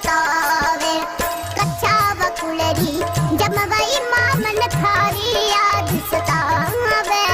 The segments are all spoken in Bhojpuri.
सतावे। कच्चा वकुलरी जमवाई मामन थारी याद सतावे।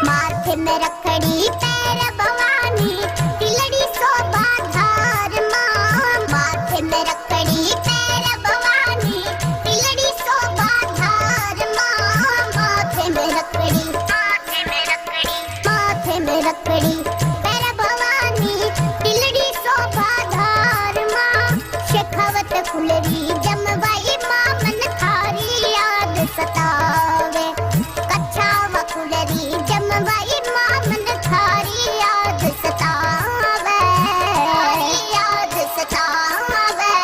माथे में रखड़ी पैर भवानी तिलड़ी शोभा धार माँ। माथे में रखड़ी पैर भवानी तिलड़ी शोभा धार माँ। माथे में रखड़ी पैर भवानी तिलड़ी शोभा धार माँ। शेखावत फुलरी जमवाई मामन थारी याद सतावे। कच्चा वकुलरी जमवाई मामन थारी याद सतावे। याद सतावे।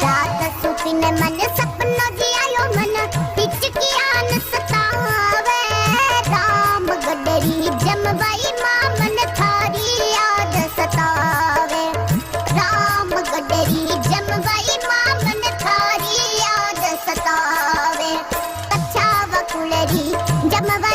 रात सुपिन मन सपनो जियायो मन हिचकियान सतावे। राम गडरी जमवाई मामन थारी याद सतावे। राम गडरी जमवाई मामन थारी याद सतावे। कच्चा वकुलरी जमवाई